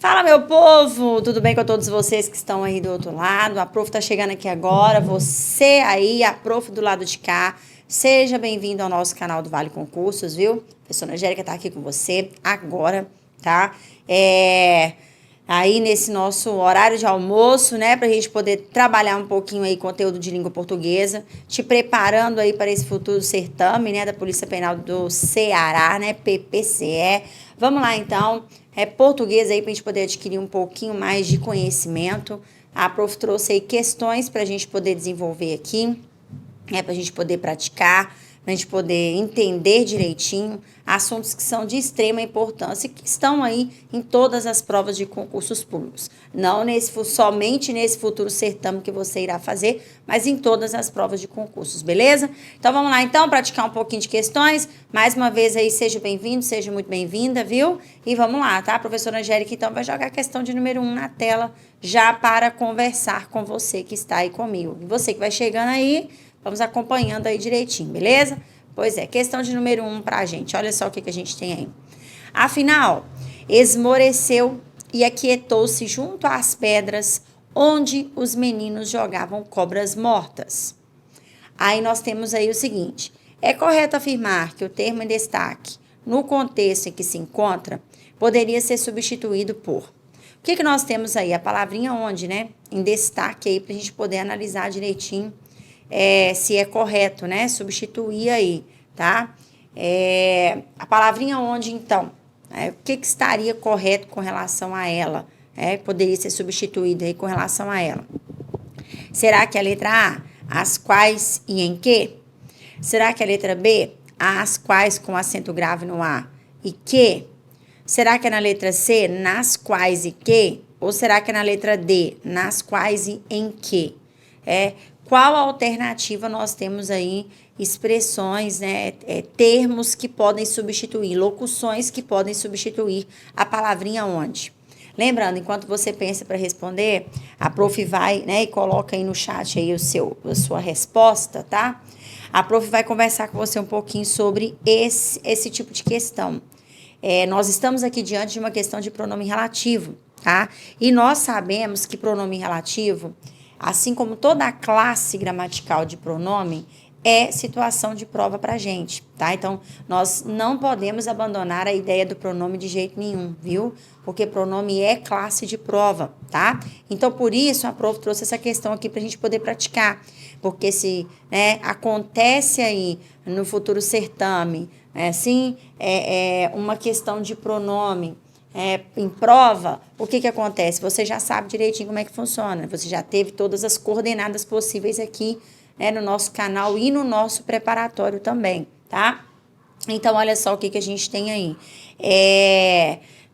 Fala, meu povo! Tudo bem com todos vocês que estão aí do outro lado? A prof tá chegando aqui agora. Você aí, a prof do lado de cá, seja bem-vindo ao nosso canal do Vale Concursos, viu? A professora Angélica tá aqui com você agora, tá? Aí nesse nosso horário de almoço, né, pra gente poder trabalhar um pouquinho aí conteúdo de língua portuguesa, te preparando aí para esse futuro certame, né, da Polícia Penal do Ceará, né, PPCE. Vamos lá, então, português aí pra gente poder adquirir um pouquinho mais de conhecimento. A prof trouxe aí questões pra gente poder desenvolver aqui, pra gente poder praticar, pra gente poder entender direitinho assuntos que são de extrema importância e que estão aí em todas as provas de concursos públicos. Não somente nesse futuro certame que você irá fazer, mas em todas as provas de concursos, beleza? Então vamos lá então, praticar um pouquinho de questões. Mais uma vez aí, seja bem-vindo, seja muito bem-vinda, viu? E vamos lá, tá? A professora Angélica então vai jogar a questão de número 1 na tela, já para conversar com você que está aí comigo. E você que vai chegando aí, vamos acompanhando aí direitinho, beleza? Pois é, questão de número 1 pra gente. Olha só o que a gente tem aí. Afinal, esmoreceu e aquietou-se junto às pedras onde os meninos jogavam cobras mortas. Aí nós temos aí o seguinte: é correto afirmar que o termo em destaque, no contexto em que se encontra, poderia ser substituído por... O que nós temos aí? A palavrinha onde, né? Em destaque aí, pra gente poder analisar direitinho se é correto, né? Substituir aí, tá? A palavrinha onde, então, o que estaria correto com relação a ela? Poderia ser substituído aí com relação a ela. Será que a letra A, as quais e em que? Será que a letra B, as quais com acento grave no A e que? Será que é na letra C, nas quais e que? Ou será que é na letra D, nas quais e em que? Qual alternativa nós temos aí? Expressões, né, termos que podem substituir, locuções que podem substituir a palavrinha onde. Lembrando, enquanto você pensa para responder, a prof vai, né, e coloca aí no chat aí a sua resposta, tá? A prof vai conversar com você um pouquinho sobre esse tipo de questão. Nós estamos aqui diante de uma questão de pronome relativo, tá? E nós sabemos que pronome relativo, assim como toda a classe gramatical de pronome, é situação de prova pra gente, tá? Então, nós não podemos abandonar a ideia do pronome de jeito nenhum, viu? Porque pronome é classe de prova, tá? Então, por isso, a prof trouxe essa questão aqui pra gente poder praticar. Porque se, né, acontece aí no futuro certame, uma questão de pronome em prova, o que acontece? Você já sabe direitinho como é que funciona. Você já teve todas as coordenadas possíveis aqui, no nosso canal e no nosso preparatório também, tá? Então, olha só o que a gente tem aí.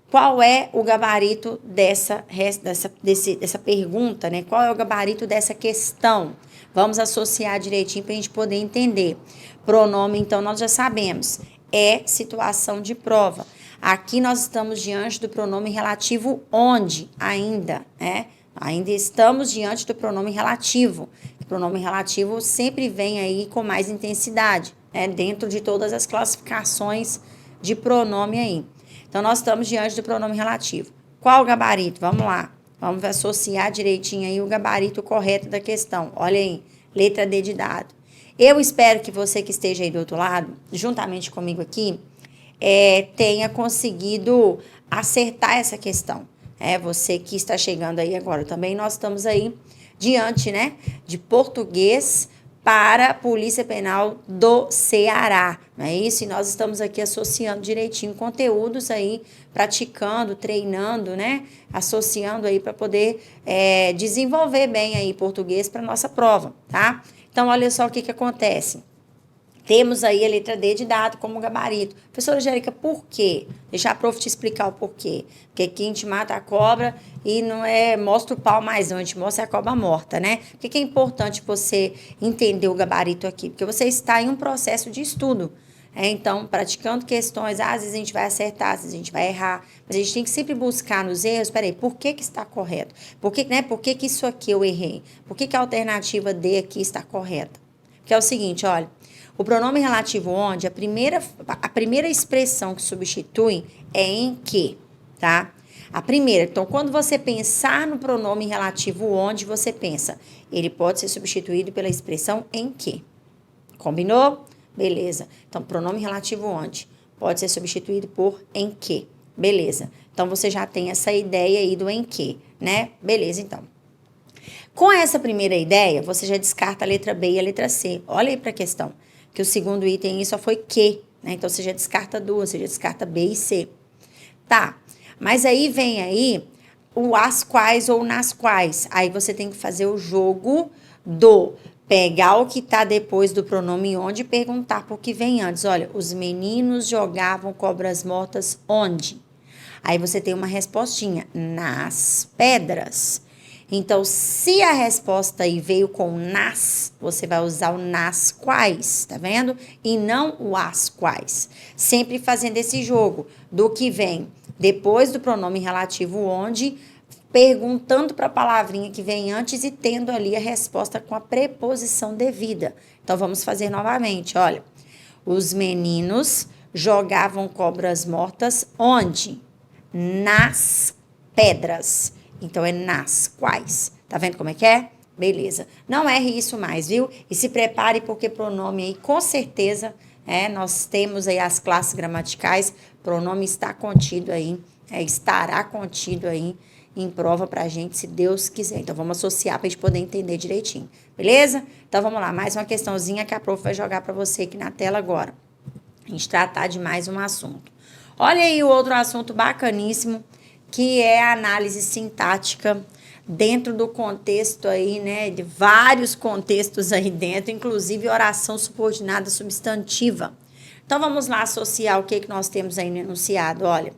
Qual é o gabarito dessa pergunta, né? Qual é o gabarito dessa questão? Vamos associar direitinho para a gente poder entender. Pronome, então, nós já sabemos, é situação de prova. Aqui nós estamos diante do pronome relativo onde ainda, né? Ainda estamos diante do pronome relativo. O pronome relativo sempre vem aí com mais intensidade, né? Dentro de todas as classificações de pronome aí. Então, nós estamos diante do pronome relativo. Qual o gabarito? Vamos lá. Vamos associar direitinho aí o gabarito correto da questão. Olha aí, letra D de dado. Eu espero que você que esteja aí do outro lado, juntamente comigo aqui, tenha conseguido acertar essa questão. Você que está chegando aí agora também, nós estamos aí diante, né, de português para a Polícia Penal do Ceará, não é isso? E nós estamos aqui associando direitinho conteúdos aí, praticando, treinando, né, associando aí para poder desenvolver bem aí português para nossa prova, tá? Então, olha só o que acontece. Temos aí a letra D de dado como gabarito. Professora Angélica, por quê? Deixa a prof te explicar o porquê. Porque aqui a gente mata a cobra e não mostra o pau mais não, a gente mostra a cobra morta, né? Por que é importante você entender o gabarito aqui? Porque você está em um processo de estudo. Então, praticando questões, às vezes a gente vai acertar, às vezes a gente vai errar, mas a gente tem que sempre buscar nos erros, peraí, por que está correto? Por que isso aqui eu errei? Por que a alternativa D aqui está correta? Porque é o seguinte, olha, o pronome relativo onde, a primeira expressão que substitui é em que, tá? A primeira, então, quando você pensar no pronome relativo onde, você pensa, ele pode ser substituído pela expressão em que. Combinou? Beleza. Então, pronome relativo onde pode ser substituído por em que. Beleza. Então, você já tem essa ideia aí do em que, né? Beleza, então. Com essa primeira ideia, você já descarta a letra B e a letra C. Olha aí para a questão, que o segundo item aí só foi que, né? Então, você já descarta duas, você já descarta B e C. Tá, mas aí vem aí o as quais ou nas quais. Aí você tem que fazer o jogo do pegar o que tá depois do pronome onde e perguntar por que vem antes. Olha, os meninos jogavam cobras mortas onde? Aí você tem uma respostinha, nas pedras. Então, se a resposta aí veio com nas, você vai usar o nas quais, tá vendo? E não o as quais. Sempre fazendo esse jogo do que vem depois do pronome relativo onde, perguntando para a palavrinha que vem antes e tendo ali a resposta com a preposição devida. Então, vamos fazer novamente, olha. Os meninos jogavam cobras mortas onde? Nas pedras. Então, é nas quais. Tá vendo como é que é? Beleza. Não erre isso mais, viu? E se prepare, porque pronome aí, com certeza, nós temos aí as classes gramaticais, pronome está contido aí, estará contido aí em prova pra gente, se Deus quiser. Então, vamos associar pra gente poder entender direitinho. Beleza? Então, vamos lá. Mais uma questãozinha que a prof vai jogar pra você aqui na tela agora. A gente tratar de mais um assunto. Olha aí o outro assunto bacaníssimo, que é a análise sintática dentro do contexto aí, né, de vários contextos aí dentro, inclusive oração subordinada substantiva. Então, vamos lá associar o que nós temos aí no enunciado. Olha,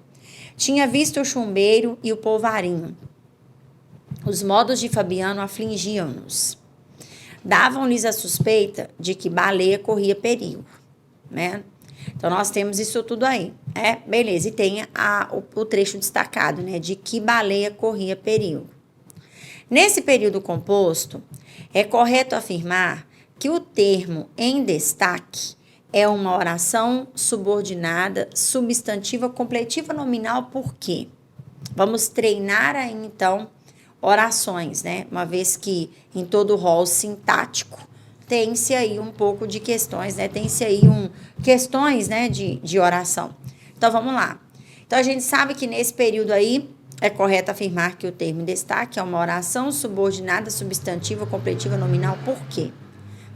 tinha visto o chumbeiro e o polvarinho. Os modos de Fabiano afligiam-nos. Davam-lhes a suspeita de que baleia corria perigo, né? Então, nós temos isso tudo aí, beleza. E tem o trecho destacado, né? De que baleia corria perigo. Nesse período composto, é correto afirmar que o termo em destaque é uma oração subordinada, substantiva, completiva, nominal, por quê? Vamos treinar aí, então, orações, né? Uma vez que em todo o rol sintático, tem-se aí um pouco de questões, né? Tem-se aí questões, né, de oração. Então, vamos lá. Então, a gente sabe que nesse período aí, é correto afirmar que o termo em destaque é uma oração subordinada, substantiva, completiva, nominal. Por quê?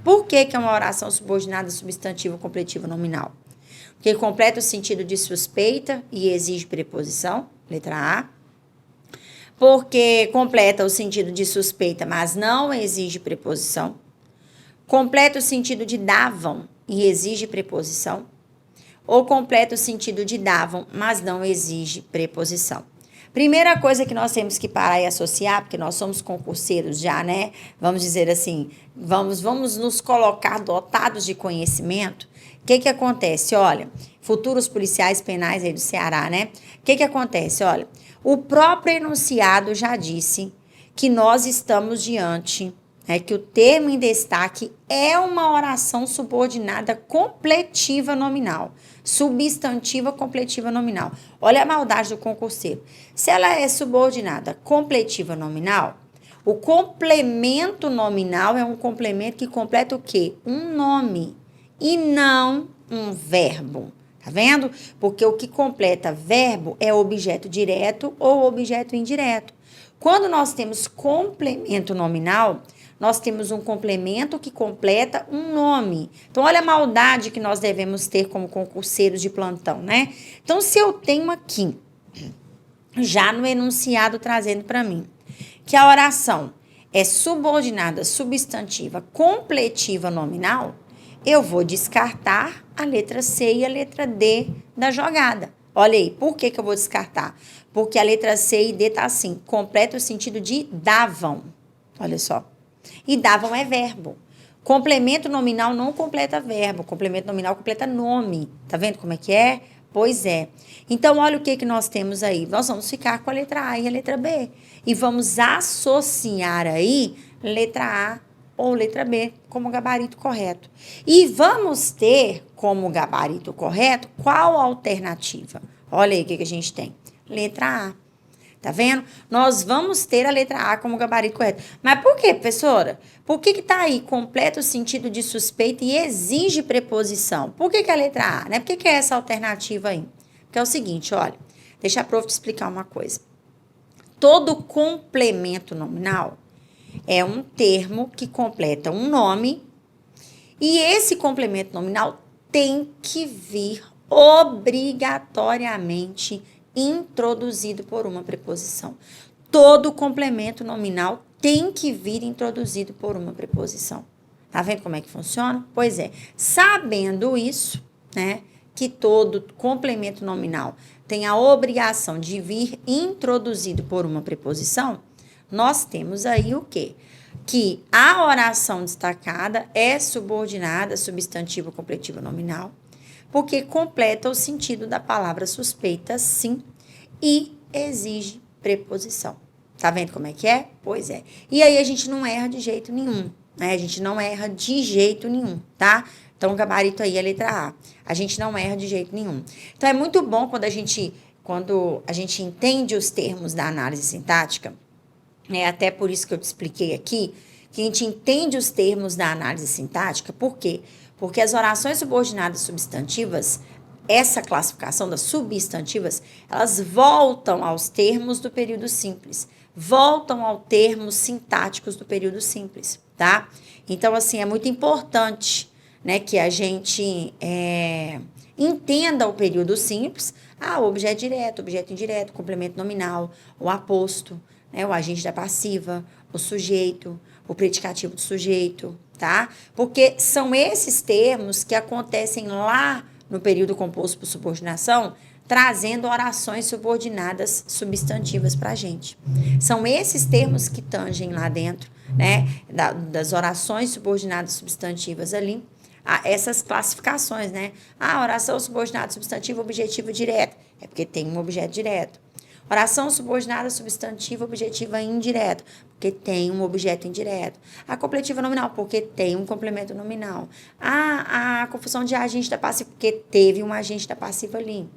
Por que é uma oração subordinada, substantiva, completiva, nominal? Porque completa o sentido de suspeita e exige preposição, letra A. Porque completa o sentido de suspeita, mas não exige preposição. Completa o sentido de davam e exige preposição. Ou completa o sentido de davam, mas não exige preposição. Primeira coisa que nós temos que parar e associar, porque nós somos concurseiros já, né? Vamos dizer assim, vamos nos colocar dotados de conhecimento. O que acontece? Olha, futuros policiais penais aí do Ceará, né? O que acontece? Olha, o próprio enunciado já disse que nós estamos diante, que o termo em destaque é uma oração subordinada completiva nominal. Substantiva completiva nominal. Olha a maldade do concurseiro. Se ela é subordinada completiva nominal, o complemento nominal é um complemento que completa o quê? Um nome e não um verbo. Tá vendo? Porque o que completa verbo é objeto direto ou objeto indireto. Quando nós temos complemento nominal, nós temos um complemento que completa um nome. Então, olha a maldade que nós devemos ter como concurseiros de plantão, né? Então, se eu tenho aqui, já no enunciado trazendo para mim, que a oração é subordinada, substantiva, completiva, nominal, eu vou descartar a letra C e a letra D da jogada. Olha aí, por que eu vou descartar? Porque a letra C e D tá assim, completa o sentido de davam. Olha só. E davam é verbo. Complemento nominal não completa verbo. Complemento nominal completa nome. Tá vendo como é que é? Pois é. Então, olha o que nós temos aí. Nós vamos ficar com a letra A e a letra B. E vamos associar aí letra A ou letra B como gabarito correto. E vamos ter como gabarito correto qual alternativa? Olha aí o que a gente tem. Letra A. Tá vendo? Nós vamos ter a letra A como gabarito correto. Mas por quê, professora? Por que tá aí completa o sentido de suspeita e exige preposição? Por que a letra A, né? Por que é essa alternativa aí? Porque é o seguinte, olha, deixa a prof te explicar uma coisa. Todo complemento nominal é um termo que completa um nome e esse complemento nominal tem que vir obrigatoriamente introduzido por uma preposição. Todo complemento nominal tem que vir introduzido por uma preposição. Tá vendo como é que funciona? Pois é, sabendo isso, né, que todo complemento nominal tem a obrigação de vir introduzido por uma preposição, nós temos aí o quê? Que a oração destacada é subordinada a substantivo completivo nominal, porque completa o sentido da palavra suspeita, sim, e exige preposição. Tá vendo como é que é? Pois é. E aí a gente não erra de jeito nenhum, né? A gente não erra de jeito nenhum, tá? Então, o gabarito aí é a letra A. A gente não erra de jeito nenhum. Então, é muito bom quando a gente entende os termos da análise sintática, né? Até por isso que eu te expliquei aqui, que a gente entende os termos da análise sintática. Por quê? Porque as orações subordinadas substantivas, essa classificação das substantivas, elas voltam aos termos do período simples, voltam aos termos sintáticos do período simples, tá? Então, assim, é muito importante, né, que a gente entenda o período simples, objeto direto, objeto indireto, complemento nominal, o aposto, né, o agente da passiva, o sujeito, o predicativo do sujeito, tá? Porque são esses termos que acontecem lá no período composto por subordinação, trazendo orações subordinadas substantivas para a gente. São esses termos que tangem lá dentro, né, das orações subordinadas substantivas ali, essas classificações, né? Oração subordinada substantiva objetivo direto, é porque tem um objeto direto. Oração subordinada substantiva objetiva indireta, porque tem um objeto indireto. A completiva nominal, porque tem um complemento nominal. A confusão de agente da passiva, porque teve um agente da passiva ali.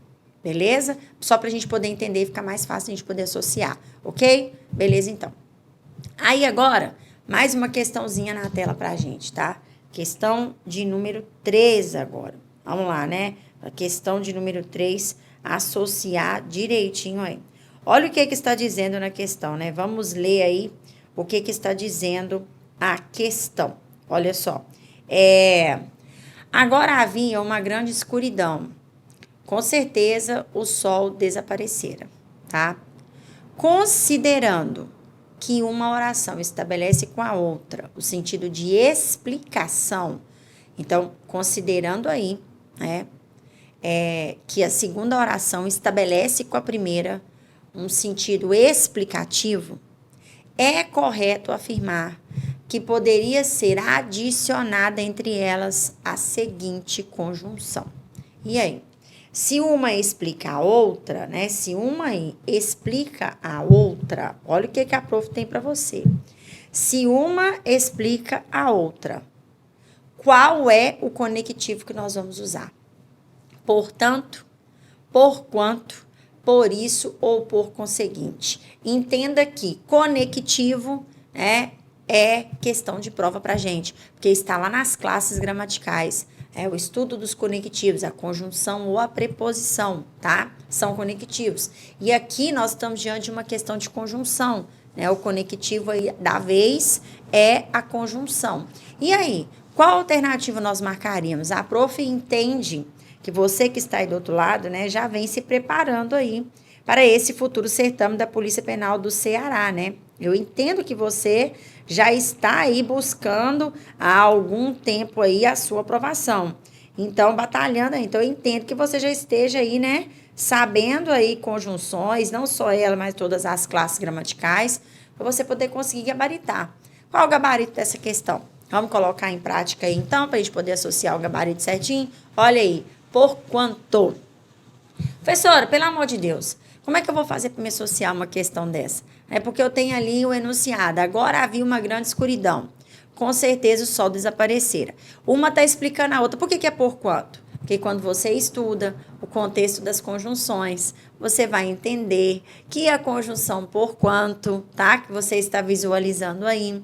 Beleza? Só para a gente poder entender e ficar mais fácil a gente poder associar, ok? Beleza, então. Aí agora, mais uma questãozinha na tela pra gente, tá? Questão de número 3 agora. Vamos lá, né? A questão de número 3, associar direitinho aí. Olha o que está dizendo na questão, né? Vamos ler aí o que está dizendo a questão. Olha só. Agora havia uma grande escuridão. Com certeza o sol desaparecera, tá? Considerando que uma oração estabelece com a outra o sentido de explicação, então, considerando aí, né, que a segunda oração estabelece com a primeira um sentido explicativo, é correto afirmar que poderia ser adicionada entre elas a seguinte conjunção. E aí? Se uma explica a outra, né? Se uma explica a outra, olha o que a prof tem para você. Se uma explica a outra, qual é o conectivo que nós vamos usar? Portanto, porquanto, por isso ou por conseguinte. Entenda que conectivo, né, é questão de prova para gente, porque está lá nas classes gramaticais. O estudo dos conectivos, a conjunção ou a preposição, tá? São conectivos. E aqui nós estamos diante de uma questão de conjunção, né? O conectivo aí da vez é a conjunção. E aí, qual alternativa nós marcaríamos? A prof entende que você que está aí do outro lado, né, já vem se preparando aí para esse futuro certame da Polícia Penal do Ceará, né? Eu entendo que você já está aí buscando há algum tempo aí a sua aprovação. Então, batalhando aí. Então, eu entendo que você já esteja aí, né, sabendo aí conjunções, não só ela, mas todas as classes gramaticais, para você poder conseguir gabaritar. Qual é o gabarito dessa questão? Vamos colocar em prática aí, então, para a gente poder associar o gabarito certinho? Olha aí, por quanto? Professora, pelo amor de Deus, como é que eu vou fazer para me associar uma questão dessa? É porque eu tenho ali o enunciado. Agora havia uma grande escuridão. Com certeza o sol desaparecera. Uma está explicando a outra. Por que é por quanto? Porque quando você estuda o contexto das conjunções, você vai entender que a conjunção por quanto, tá? Que você está visualizando aí,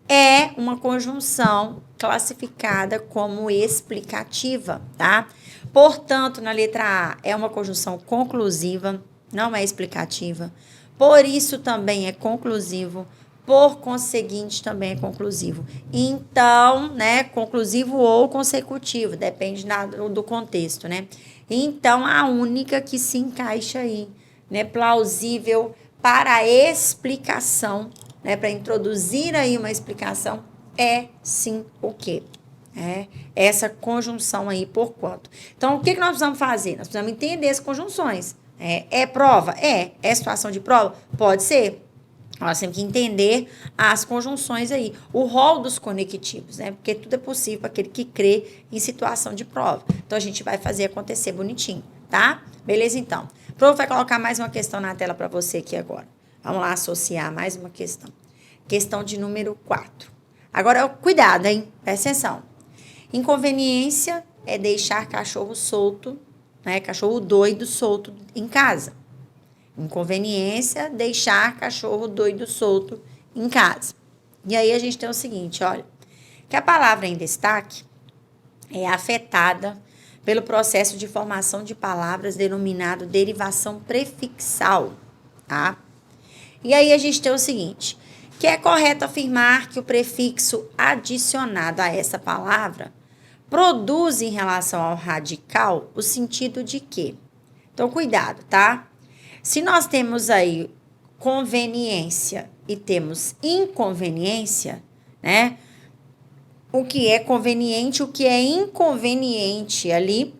é uma conjunção classificada como explicativa, tá? Portanto, na letra A é uma conjunção conclusiva, não é explicativa. Por isso também é conclusivo. Por conseguinte, também é conclusivo. Então, né, conclusivo ou consecutivo, depende do contexto, né? Então, a única que se encaixa aí, né, plausível para a explicação, né, para introduzir aí uma explicação, é sim o quê? É essa conjunção aí, por quanto. Então, o que nós precisamos fazer? Nós precisamos entender as conjunções. É prova? É situação de prova? Pode ser. Nós temos que entender as conjunções aí, o rol dos conectivos, né? Porque tudo é possível para aquele que crê em situação de prova. Então, a gente vai fazer acontecer bonitinho, tá? Beleza, então. O prof vai colocar mais uma questão na tela para você aqui agora. Vamos lá associar mais uma questão. Questão de número 4. Agora, cuidado, hein? Presta atenção. Inconveniência é deixar cachorro solto, né? Cachorro doido solto em casa. Inconveniência, deixar cachorro doido solto em casa. E aí a gente tem o seguinte, olha, que a palavra em destaque é afetada pelo processo de formação de palavras denominado derivação prefixal, tá? E aí a gente tem o seguinte, que é correto afirmar que o prefixo adicionado a essa palavra produz em relação ao radical o sentido de quê? Então, cuidado, tá? Se nós temos aí conveniência e temos inconveniência, né? O que é conveniente, o que é inconveniente ali,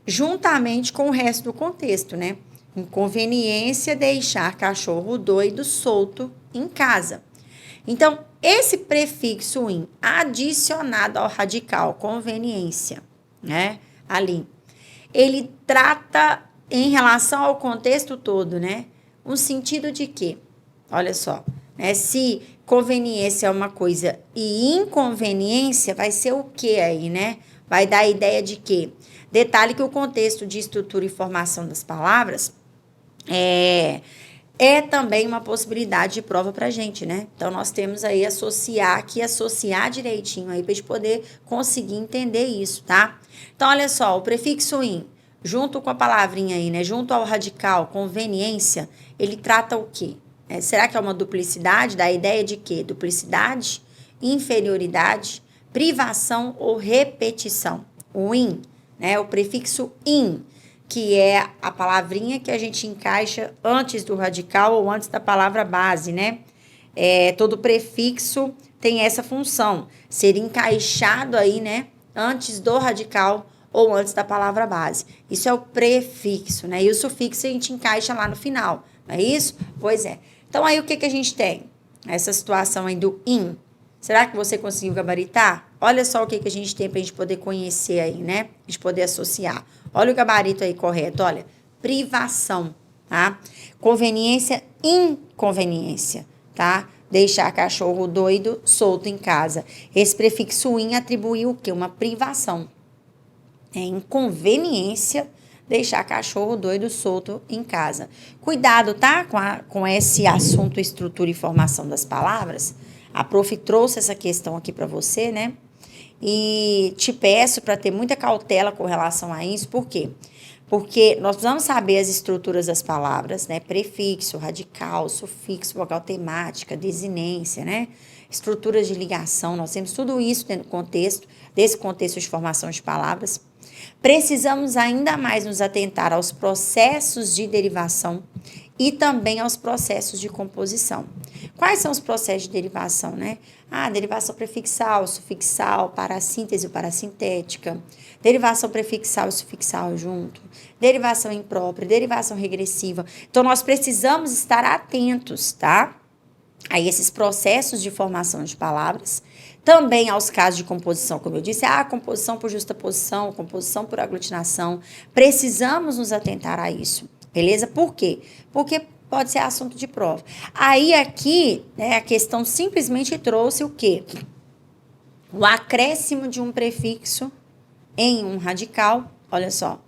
juntamente com o resto do contexto, né? Inconveniência deixar cachorro doido solto em casa. Então, esse prefixo in adicionado ao radical conveniência, né? Ali, ele trata em relação ao contexto todo, né? Um sentido de quê? Olha só, né? Se conveniência é uma coisa e inconveniência vai ser o quê aí, né? Vai dar a ideia de quê? Detalhe que o contexto de estrutura e formação das palavras é também uma possibilidade de prova pra gente, né? Então, nós temos aí associar direitinho aí pra gente poder conseguir entender isso, tá? Então, olha só, o prefixo in, junto com a palavrinha aí, né? Junto ao radical, conveniência, ele trata o quê? Será que é uma duplicidade? Dá a ideia de quê? Duplicidade, inferioridade, privação ou repetição. O in, né? O prefixo in, que é a palavrinha que a gente encaixa antes do radical ou antes da palavra base, né? Todo prefixo tem essa função, ser encaixado aí, né? Antes do radical ou antes da palavra base. Isso é o prefixo, né? E o sufixo a gente encaixa lá no final, não é isso? Pois é. Então, aí o que a gente tem? Essa situação aí do in. Será que você conseguiu gabaritar? Olha só o que a gente tem para a gente poder conhecer aí, né? A gente poder associar. Olha o gabarito aí correto, olha. Privação, tá? Conveniência, inconveniência, tá? Deixar cachorro doido solto em casa. Esse prefixo in atribui o quê? Uma privação. Inconveniência deixar cachorro doido solto em casa. Cuidado, tá? Com esse assunto estrutura e formação das palavras. A prof trouxe essa questão aqui para você, né? E te peço para ter muita cautela com relação a isso. Por quê? Porque nós precisamos saber as estruturas das palavras, né? Prefixo, radical, sufixo, vogal temática, desinência, né? Estruturas de ligação, nós temos tudo isso dentro do contexto, desse contexto de formação de palavras. Precisamos ainda mais nos atentar aos processos de derivação e também aos processos de composição. Quais são os processos de derivação, né? Derivação prefixal, sufixal, parassíntese ou parasintética, derivação prefixal e sufixal junto, derivação imprópria, derivação regressiva. Então, nós precisamos estar atentos, tá? A esses processos de formação de palavras, também aos casos de composição, como eu disse, composição por justaposição, composição por aglutinação. Precisamos nos atentar a isso, beleza? Por quê? Porque pode ser assunto de prova. Aí aqui, né, a questão simplesmente trouxe o quê? O acréscimo de um prefixo em um radical. olha só.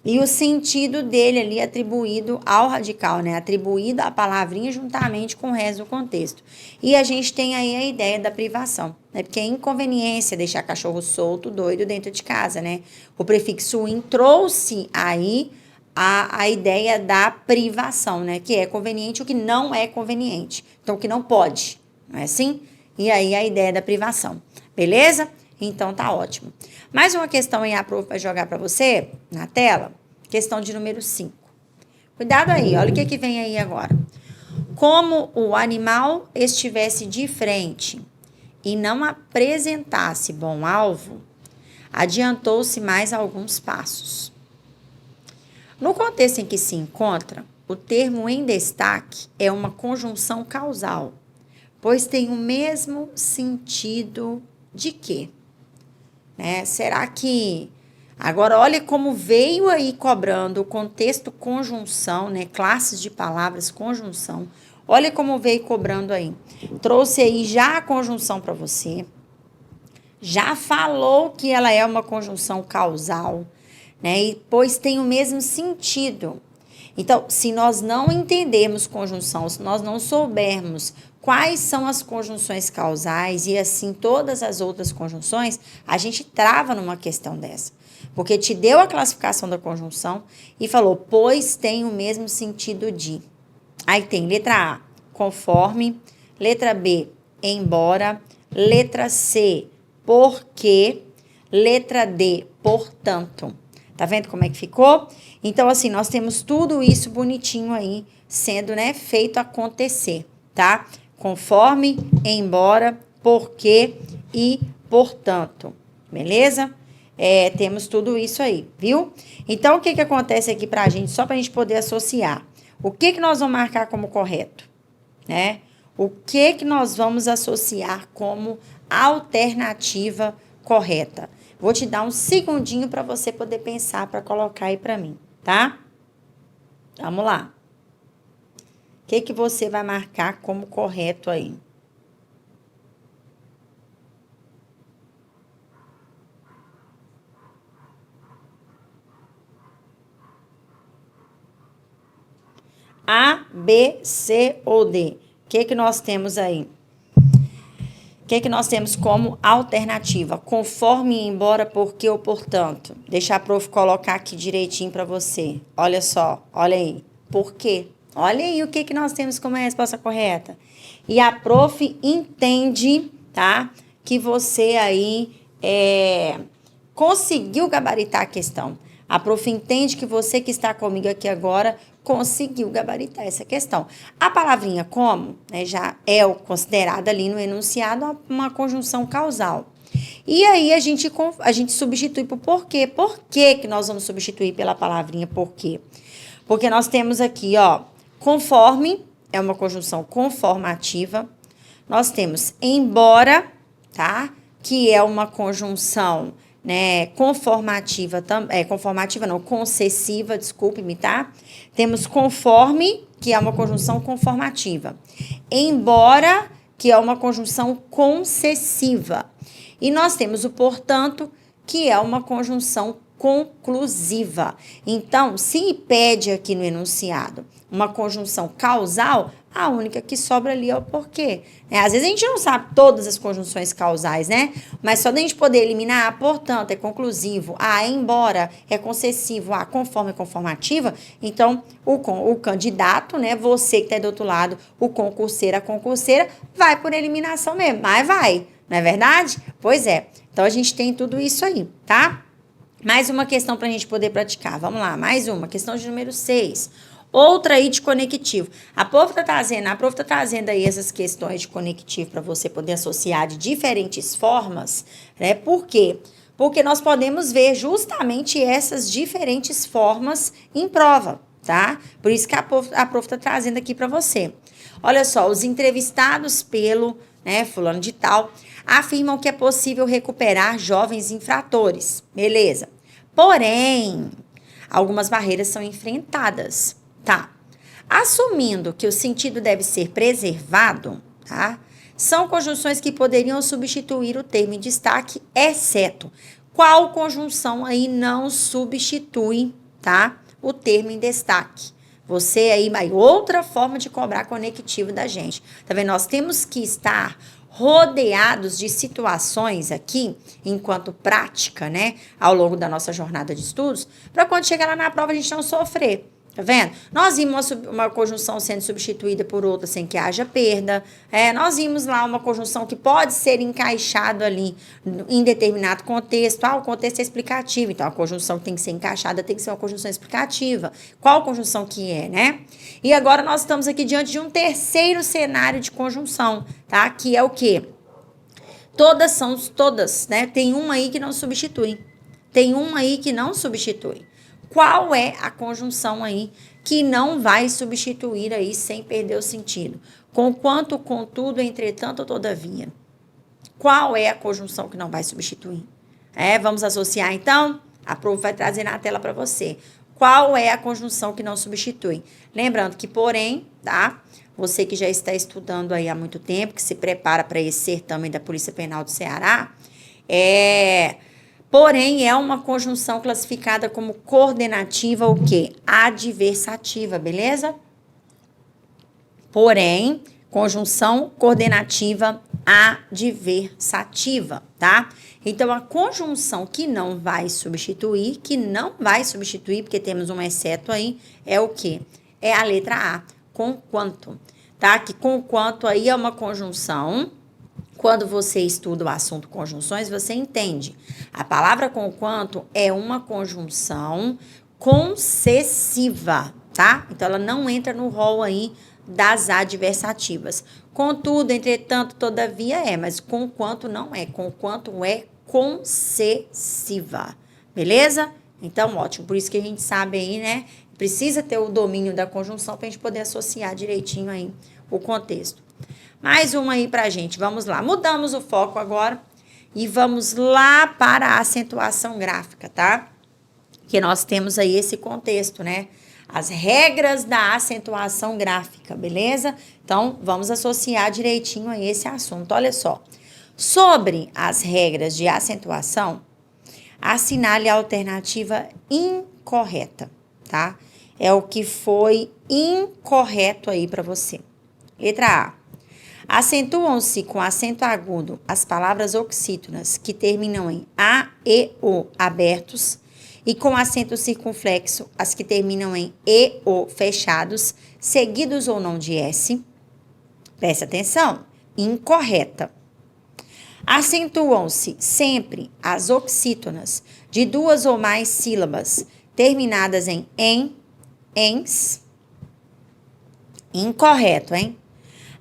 E o sentido dele ali atribuído ao radical, né? Atribuído à palavrinha juntamente com o resto do contexto. E a gente tem aí a ideia da privação, né? Porque é inconveniência deixar cachorro solto, doido dentro de casa, né? O prefixo in trouxe aí a ideia da privação, né? Que é conveniente o que não é conveniente. Então, o que não pode, não é assim? E aí a ideia da privação, beleza? Então, tá ótimo. Mais uma questão aí, a prof vai jogar para você na tela. Questão de número 5. Cuidado aí, olha o que vem aí agora. Como o animal estivesse de frente e não apresentasse bom alvo, adiantou-se mais alguns passos. No contexto em que se encontra, o termo em destaque é uma conjunção causal, pois tem o mesmo sentido de quê? Né? Será que... Agora, olha como veio aí cobrando o contexto conjunção, né? Classes de palavras, conjunção. Olha como veio cobrando aí. Trouxe aí já a conjunção para você. Já falou que ela é uma conjunção causal, né? E pois tem o mesmo sentido. Então, se nós não entendermos conjunção, se nós não soubermos quais são as conjunções causais e assim todas as outras conjunções, a gente trava numa questão dessa. Porque te deu a classificação da conjunção e falou, pois tem o mesmo sentido de. Aí tem letra A, conforme, letra B, embora, letra C, porque, letra D, portanto. Tá vendo como é que ficou? Então, assim, nós temos tudo isso bonitinho aí, sendo, né, feito acontecer, tá? Conforme, embora, porque e portanto, beleza? Temos tudo isso aí, viu? Então, o que acontece aqui pra gente, só pra gente poder associar? O que nós vamos marcar como correto, né? O que nós vamos associar como alternativa correta? Vou te dar um segundinho para você poder pensar, para colocar aí para mim, tá? Vamos lá. O que você vai marcar como correto aí? A, B, C ou D? O que nós temos aí? O que nós temos como alternativa? Conforme, embora, porque ou portanto. Deixa a prof colocar aqui direitinho para você. Olha só, olha aí. Por quê? Olha aí o que nós temos como resposta correta. E a prof entende, tá? Que você aí conseguiu gabaritar a questão. A prof entende que você que está comigo aqui agora conseguiu gabaritar essa questão. A palavrinha como, né, já é considerada ali no enunciado uma conjunção causal. E aí a gente substitui por porquê. Por que nós vamos substituir pela palavrinha porquê? Porque nós temos aqui, ó, conforme, é uma conjunção conformativa. Nós temos embora, tá? Que é uma conjunção, né, concessiva, desculpe-me, tá? Temos conforme, que é uma conjunção conformativa. Embora, que é uma conjunção concessiva. E nós temos o portanto, que é uma conjunção conclusiva. Então, se pede aqui no enunciado uma conjunção causal, a única que sobra ali é o porquê. Às vezes a gente não sabe todas as conjunções causais, né? Mas só da gente poder eliminar, portanto, é conclusivo, embora é concessivo, conforme é conformativa, então o candidato, né? Você que está do outro lado, o concurseiro, a concurseira, vai por eliminação mesmo, mas vai, não é verdade? Pois é. Então a gente tem tudo isso aí, tá? Mais uma questão para a gente poder praticar. Vamos lá, mais uma. Questão de número 6. Outra aí de conectivo. A prof tá trazendo aí essas questões de conectivo para você poder associar de diferentes formas, né? Por quê? Porque nós podemos ver justamente essas diferentes formas em prova, tá? Por isso que a prof tá trazendo aqui para você. Olha só, os entrevistados pelo, né, fulano de tal, afirmam que é possível recuperar jovens infratores. Beleza. Porém, algumas barreiras são enfrentadas. Tá. Assumindo que o sentido deve ser preservado, tá? São conjunções que poderiam substituir o termo em destaque, exceto. Qual conjunção aí não substitui, tá? O termo em destaque. Você aí, mas outra forma de cobrar conectivo da gente. Tá vendo? Nós temos que estar rodeados de situações aqui, enquanto prática, né? Ao longo da nossa jornada de estudos, para quando chegar lá na prova a gente não sofrer. Tá vendo? Nós vimos uma conjunção sendo substituída por outra sem que haja perda. Nós vimos lá uma conjunção que pode ser encaixada ali em determinado contexto. O contexto é explicativo, então a conjunção que tem que ser encaixada tem que ser uma conjunção explicativa. Qual conjunção que é, né? E agora nós estamos aqui diante de um terceiro cenário de conjunção, tá? Que é o quê? Todas, né? Tem uma aí que não substitui. Tem uma aí que não substitui. Qual é a conjunção aí que não vai substituir aí sem perder o sentido? Conquanto, contudo, entretanto, todavia. Qual é a conjunção que não vai substituir? Vamos associar então? A prova vai trazer na tela para você. Qual é a conjunção que não substitui? Lembrando que, porém, tá? Você que já está estudando aí há muito tempo, que se prepara para esse certame da Polícia Penal do Ceará, porém, é uma conjunção classificada como coordenativa o quê? Adversativa, beleza? Porém, conjunção coordenativa adversativa, tá? Então, a conjunção que não vai substituir, porque temos um exceto aí, é o quê? É a letra A, conquanto, tá? Que conquanto aí é uma conjunção. Quando você estuda o assunto conjunções, você entende. A palavra conquanto é uma conjunção concessiva, tá? Então, ela não entra no rol aí das adversativas. Contudo, entretanto, todavia mas conquanto não é. Conquanto é concessiva, beleza? Então, ótimo. Por isso que a gente sabe aí, né? Precisa ter o domínio da conjunção para a gente poder associar direitinho aí o contexto. Mais uma aí pra gente, vamos lá. Mudamos o foco agora e vamos lá para a acentuação gráfica, tá? Que nós temos aí esse contexto, né? As regras da acentuação gráfica, beleza? Então, vamos associar direitinho a esse assunto. Olha só. Sobre as regras de acentuação, assinale a alternativa incorreta, tá? É o que foi incorreto aí para você. Letra A. Acentuam-se com acento agudo as palavras oxítonas que terminam em A, E, O abertos e com acento circunflexo as que terminam em E, O fechados, seguidos ou não de S. Preste atenção, incorreta. Acentuam-se sempre as oxítonas de duas ou mais sílabas terminadas em ens. Incorreto, hein?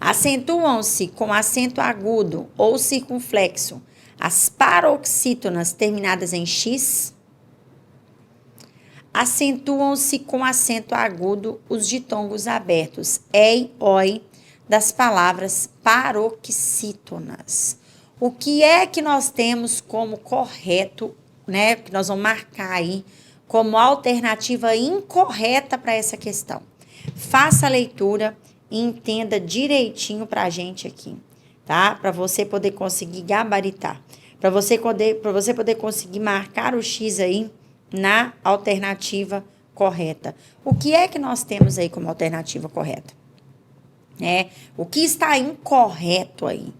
Acentuam-se com acento agudo ou circunflexo as paroxítonas terminadas em x. Acentuam-se com acento agudo os ditongos abertos ei, oi das palavras paroxítonas. O que é que nós temos como correto, né? Que nós vamos marcar aí como alternativa incorreta para essa questão. Faça a leitura e entenda direitinho pra gente aqui, tá? Para você poder conseguir gabaritar. Para você poder conseguir marcar o X aí na alternativa correta. O que é que nós temos aí como alternativa correta? O que está incorreto aí?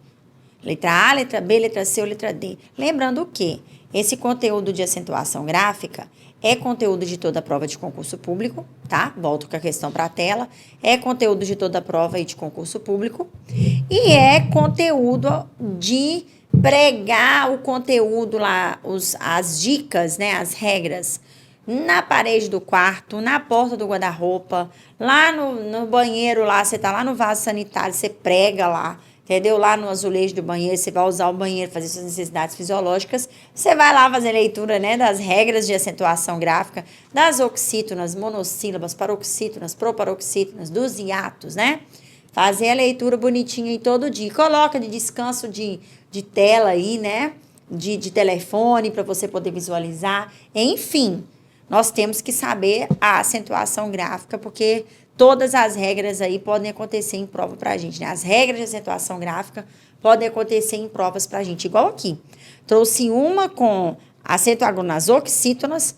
Letra A, letra B, letra C ou letra D? Lembrando o quê? Esse conteúdo de acentuação gráfica é conteúdo de toda a prova de concurso público, tá? Volto com a questão para a tela. É conteúdo de toda a prova aí de concurso público. E é conteúdo de pregar o conteúdo lá, as dicas, né? As regras na parede do quarto, na porta do guarda-roupa, lá no banheiro, lá, você tá lá no vaso sanitário, você prega lá. Entendeu? Lá no azulejo do banheiro, você vai usar o banheiro, fazer suas necessidades fisiológicas. Você vai lá fazer leitura, né, das regras de acentuação gráfica, das oxítonas, monossílabas, paroxítonas, proparoxítonas, dos hiatos, né? Fazer a leitura bonitinha aí todo dia. Coloca de descanso de tela aí, né? De telefone para você poder visualizar. Enfim, nós temos que saber a acentuação gráfica, porque todas as regras aí podem acontecer em prova pra gente, né? As regras de acentuação gráfica podem acontecer em provas pra gente. Igual aqui. Trouxe uma com acento agudo nas oxítonas,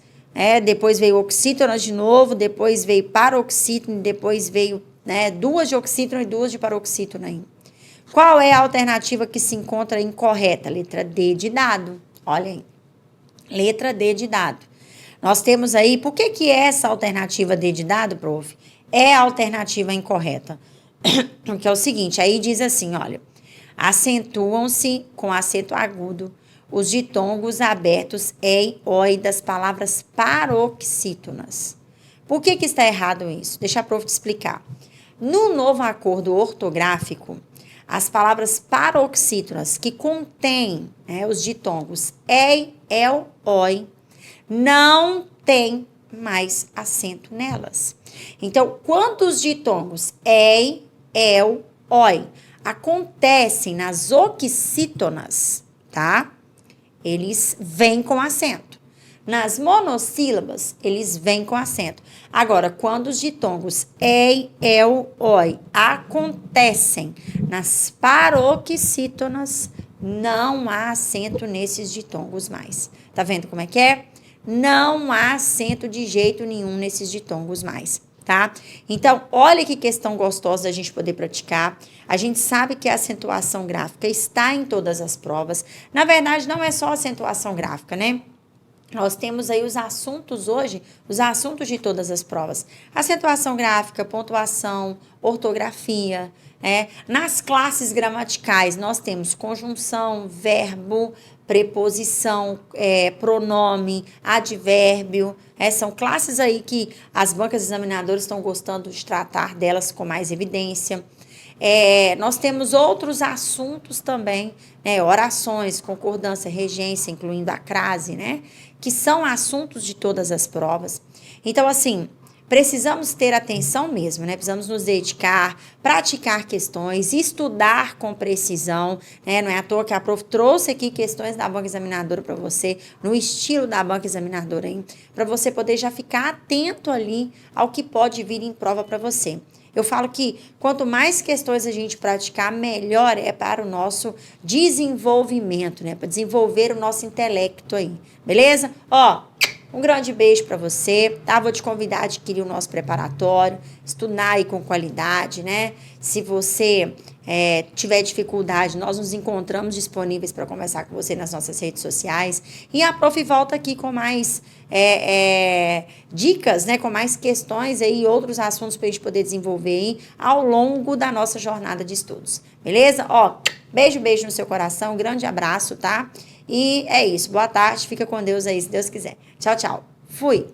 depois veio oxítonas de novo, depois veio paroxítona, depois veio, né, 2 de oxítona e 2 de paroxítona aí. Qual é a alternativa que se encontra incorreta? Letra D de dado. Olha aí. Letra D de dado. Nós temos aí, por que é essa alternativa D de dado, prof? É a alternativa incorreta. Que é o seguinte, aí diz assim, olha, acentuam-se com acento agudo os ditongos abertos e oi das palavras paroxítonas. Por que está errado isso? Deixa a prof te explicar. No novo acordo ortográfico, as palavras paroxítonas que contêm, né, os ditongos ei, el, oi, não tem mais acento nelas. Então, quando os ditongos ei, el, oi acontecem nas oxítonas, tá? Eles vêm com acento. Nas monossílabas, eles vêm com acento. Agora, quando os ditongos ei, el, oi acontecem nas paroxítonas, não há acento nesses ditongos mais. Tá vendo como é que é? Não há acento de jeito nenhum nesses ditongos mais, tá? Então, olha que questão gostosa da gente poder praticar. A gente sabe que a acentuação gráfica está em todas as provas. Na verdade, não é só acentuação gráfica, né? Nós temos aí os assuntos hoje, os assuntos de todas as provas. Acentuação gráfica, pontuação, ortografia. Nas classes gramaticais, nós temos conjunção, verbo, preposição, pronome, advérbio. São classes aí que as bancas examinadoras estão gostando de tratar delas com mais evidência. Nós temos outros assuntos também, né? Orações, concordância, regência, incluindo a crase, né? Que são assuntos de todas as provas. Então, assim, precisamos ter atenção mesmo, né? Precisamos nos dedicar, praticar questões, estudar com precisão, né? Não é à toa que a prof trouxe aqui questões da banca examinadora para você, no estilo da banca examinadora, hein? Para você poder já ficar atento ali ao que pode vir em prova para você. Eu falo que quanto mais questões a gente praticar, melhor é para o nosso desenvolvimento, né? Para desenvolver o nosso intelecto aí, beleza? Um grande beijo para você, tá? Vou te convidar a adquirir o nosso preparatório, estudar aí com qualidade, né? Se você tiver dificuldade, nós nos encontramos disponíveis para conversar com você nas nossas redes sociais. E a prof volta aqui com mais dicas, né? Com mais questões aí e outros assuntos para a gente poder desenvolver aí ao longo da nossa jornada de estudos, beleza? Beijo no seu coração, grande abraço, tá? E é isso, boa tarde, fica com Deus aí, se Deus quiser. Tchau, tchau. Fui!